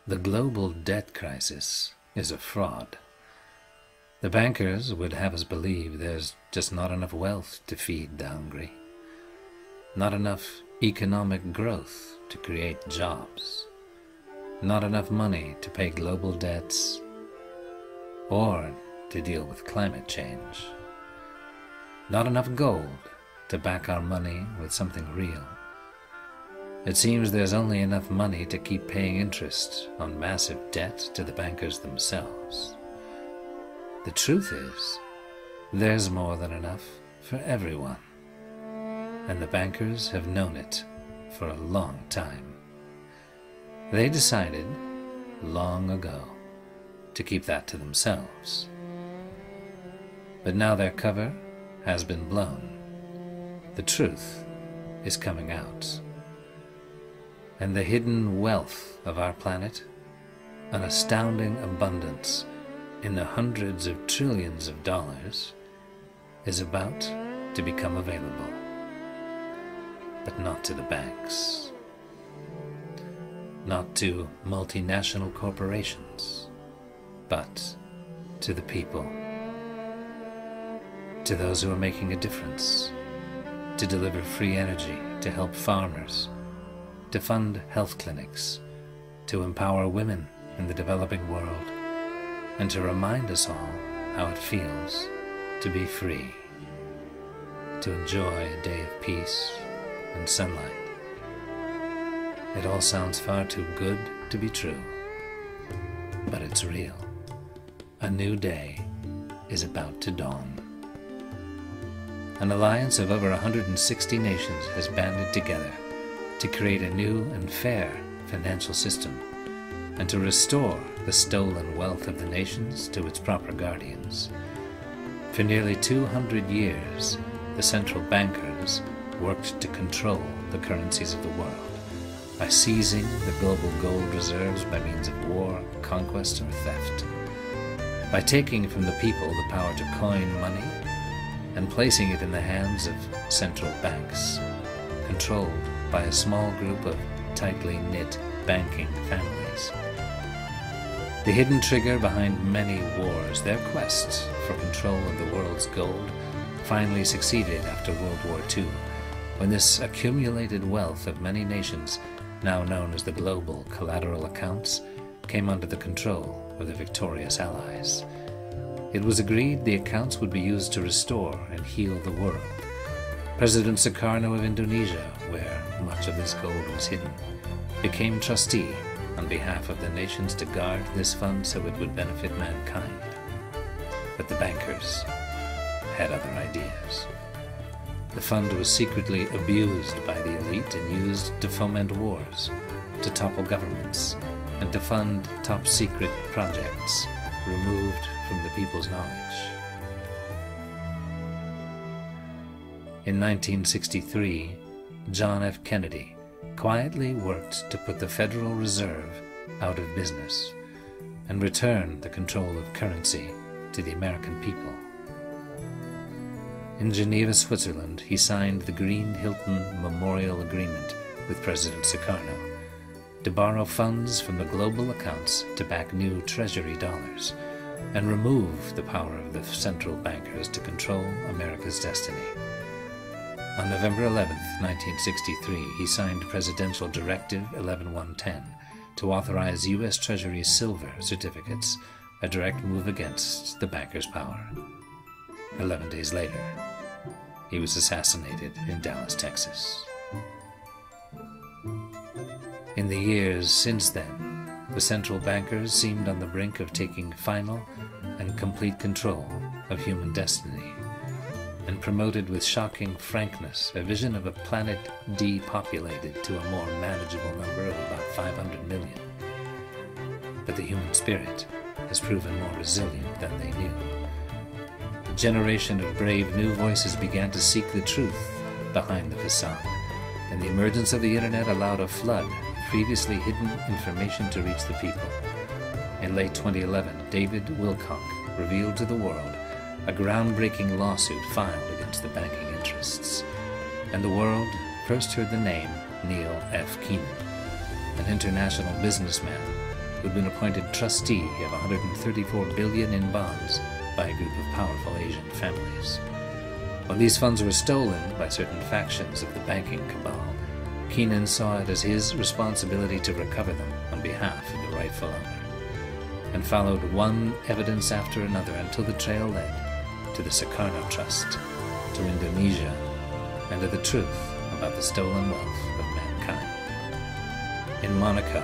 The global debt crisis is a fraud. The bankers would have us believe there's just not enough wealth to feed the hungry, not enough economic growth to create jobs, not enough money to pay global debts or to deal with climate change, not enough gold to back our money with something real. It seems there's only enough money to keep paying interest on massive debt to the bankers themselves. The truth is, there's more than enough for everyone, and the bankers have known it for a long time. They decided, long ago, to keep that to themselves. But now their cover has been blown. The truth is coming out. And the hidden wealth of our planet, an astounding abundance in the hundreds of trillions of dollars, is about to become available. But not to the banks, not to multinational corporations, but to the people, to those who are making a difference, to deliver free energy, to help farmers, to fund health clinics, to empower women in the developing world, and to remind us all how it feels to be free, to enjoy a day of peace and sunlight. It all sounds far too good to be true, but it's real. A new day is about to dawn. An alliance of over 160 nations has banded together to create a new and fair financial system and to restore the stolen wealth of the nations to its proper guardians. For nearly 200 years, the central bankers worked to control the currencies of the world by seizing the global gold reserves by means of war, conquest, or theft, by taking from the people the power to coin money and placing it in the hands of central banks, controlled by a small group of tightly knit banking families. The hidden trigger behind many wars, their quest for control of the world's gold, finally succeeded after World War II, when this accumulated wealth of many nations, now known as the global collateral accounts, came under the control of the victorious Allies. It was agreed the accounts would be used to restore and heal the world. President Sukarno of Indonesia, where much of this gold was hidden, became trustee on behalf of the nations to guard this fund so it would benefit mankind. But the bankers had other ideas. The fund was secretly abused by the elite and used to foment wars, to topple governments, and to fund top-secret projects removed from the people's knowledge. In 1963, John F. Kennedy quietly worked to put the Federal Reserve out of business and return the control of currency to the American people. In Geneva, Switzerland, he signed the Green Hilton Memorial Agreement with President Sukarno to borrow funds from the global accounts to back new treasury dollars and remove the power of the central bankers to control America's destiny. On November 11, 1963, he signed Presidential Directive 11110 to authorize U.S. Treasury silver certificates, a direct move against the bankers' power. 11 days later, he was assassinated in Dallas, Texas. In the years since then, the central bankers seemed on the brink of taking final and complete control of human destiny, and promoted with shocking frankness a vision of a planet depopulated to a more manageable number of about 500 million. But the human spirit has proven more resilient than they knew. A generation of brave new voices began to seek the truth behind the facade, and the emergence of the internet allowed a flood of previously hidden information to reach the people. In late 2011, David Wilcock revealed to the world a groundbreaking lawsuit filed against the banking interests, and the world first heard the name Neil F. Keenan, an international businessman who'd been appointed trustee of 134 billion in bonds by a group of powerful Asian families. When these funds were stolen by certain factions of the banking cabal, Keenan saw it as his responsibility to recover them on behalf of the rightful owner, and followed one evidence after another until the trail led to the Jakarta Trust, to Indonesia, and to the truth about the stolen wealth of mankind. In Monaco,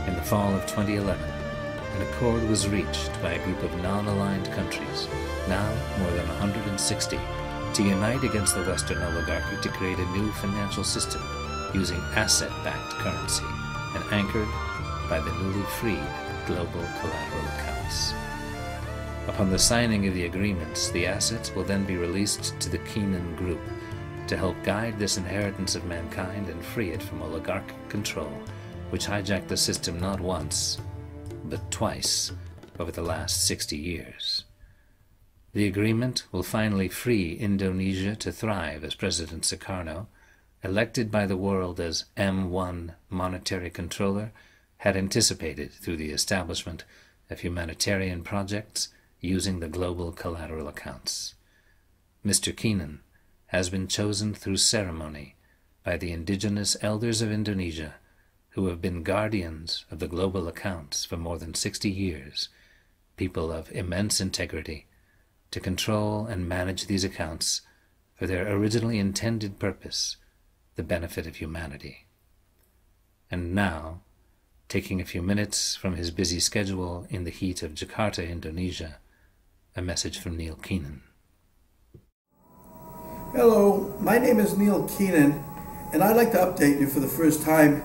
in the fall of 2011, an accord was reached by a group of non-aligned countries, now more than 160, to unite against the Western oligarchy to create a new financial system using asset-backed currency and anchored by the newly freed global collateral accounts. Upon the signing of the agreements, the assets will then be released to the Keenan Group to help guide this inheritance of mankind and free it from oligarchic control, which hijacked the system not once, but twice over the last 60 years. The agreement will finally free Indonesia to thrive as President Sukarno, elected by the world as M1 monetary controller, had anticipated through the establishment of humanitarian projects using the global collateral accounts. Mr. Keenan has been chosen through ceremony by the indigenous elders of Indonesia, who have been guardians of the global accounts for more than 60 years, people of immense integrity, to control and manage these accounts for their originally intended purpose, the benefit of humanity. And now, taking a few minutes from his busy schedule in the heat of Jakarta, Indonesia, a message from Neil Keenan. Hello, my name is Neil Keenan, and I'd like to update you for the first time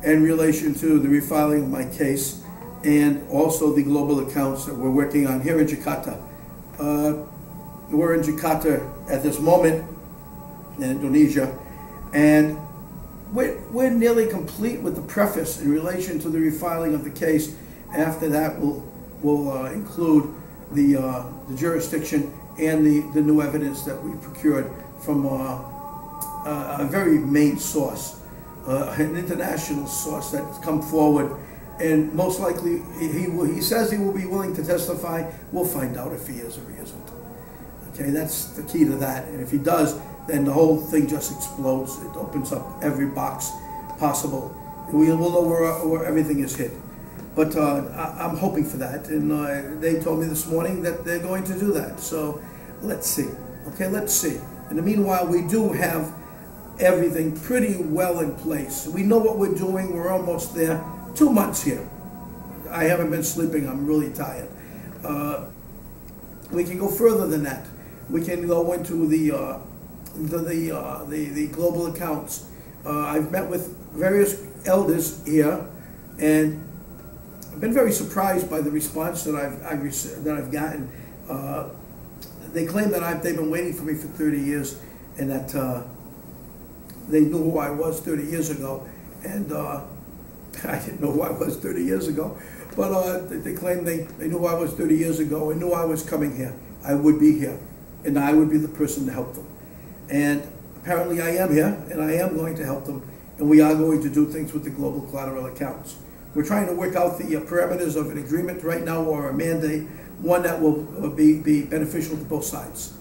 in relation to the refiling of my case and also the global accounts that we're working on here in Jakarta. We're in Jakarta at this moment in Indonesia, and we're nearly complete with the preface in relation to the refiling of the case. After that, we'll include the jurisdiction and the new evidence that we procured from a very main source, an international source that's come forward, and most likely he says he will be willing to testify. We'll find out if he is or he isn't. Okay, that's the key to that. And if he does, then the whole thing just explodes. It opens up every box possible. We will know where everything is hid. But I'm hoping for that. And they told me this morning that they're going to do that. So let's see. Okay, let's see. In the meanwhile, we do have everything pretty well in place. We know what we're doing. We're almost there. 2 months here. I haven't been sleeping. I'm really tired. We can go further than that. We can go into the global accounts. I've met with various elders here, and I've been very surprised by the response that I've gotten. They claim that they've been waiting for me for 30 years, and that they knew who I was 30 years ago, and I didn't know who I was 30 years ago, but they claim they knew who I was 30 years ago and knew I was coming here. I would be here, and I would be the person to help them. And apparently I am here, and I am going to help them, and we are going to do things with the global collateral accounts. We're trying to work out the parameters of an agreement right now, or a mandate, one that will be beneficial to both sides.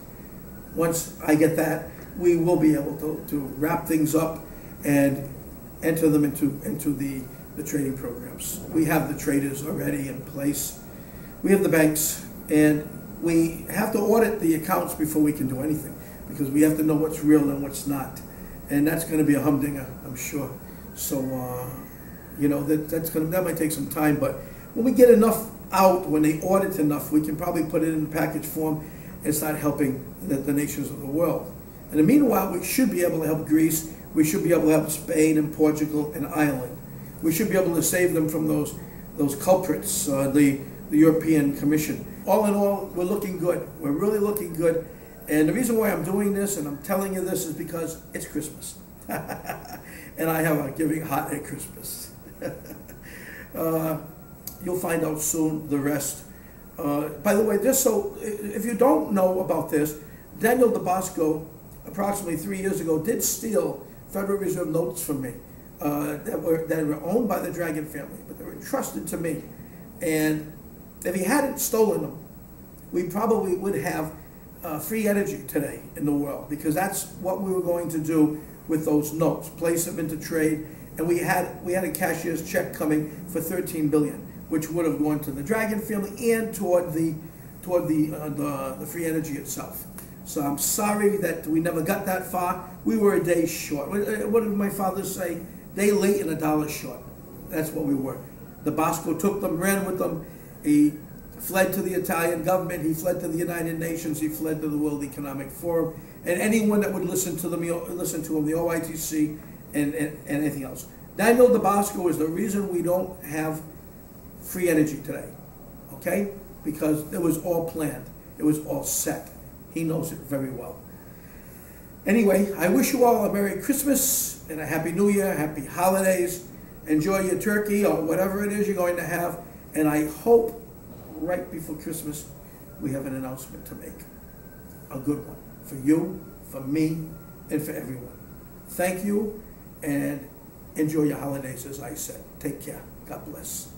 Once I get that, we will be able to wrap things up and enter them into the trading programs. We have the traders already in place. We have the banks, and we have to audit the accounts before we can do anything, because we have to know what's real and what's not. And that's going to be a humdinger, I'm sure. So, you know, that might take some time, but when we get enough out, when they audit enough, we can probably put it in package form and start helping the nations of the world. In the meanwhile, we should be able to help Greece. We should be able to help Spain and Portugal and Ireland. We should be able to save them from those culprits, the European Commission. All in all, we're looking good. We're really looking good. And the reason why I'm doing this and I'm telling you this is because it's Christmas. And I have a giving heart at Christmas. You'll find out soon the rest. By the way, just so, if you don't know about this, Daniel DeBosco, approximately 3 years ago, did steal Federal Reserve notes from me that were owned by the Dragon family, but they were entrusted to me. And if he hadn't stolen them, we probably would have free energy today in the world, because that's what we were going to do with those notes, place them into trade. And we had a cashier's check coming for 13 billion, which would have gone to the Dragon family and toward the free energy itself. So I'm sorry that we never got that far. We were a day short. What did my father say? Day late and a dollar short. That's what we were. The Bosco took them, ran with them. He fled to the Italian government. He fled to the United Nations. He fled to the World Economic Forum. And anyone that would listen to him, the OITC and anything else. Daniel DeBosco is the reason we don't have free energy today, okay? Because it was all planned. It was all set. He knows it very well. Anyway, I wish you all a Merry Christmas and a Happy New Year, Happy Holidays. Enjoy your turkey or whatever it is you're going to have. And I hope right before Christmas we have an announcement to make. A good one. For you, for me, and for everyone. Thank you, and enjoy your holidays, as I said. Take care. God bless.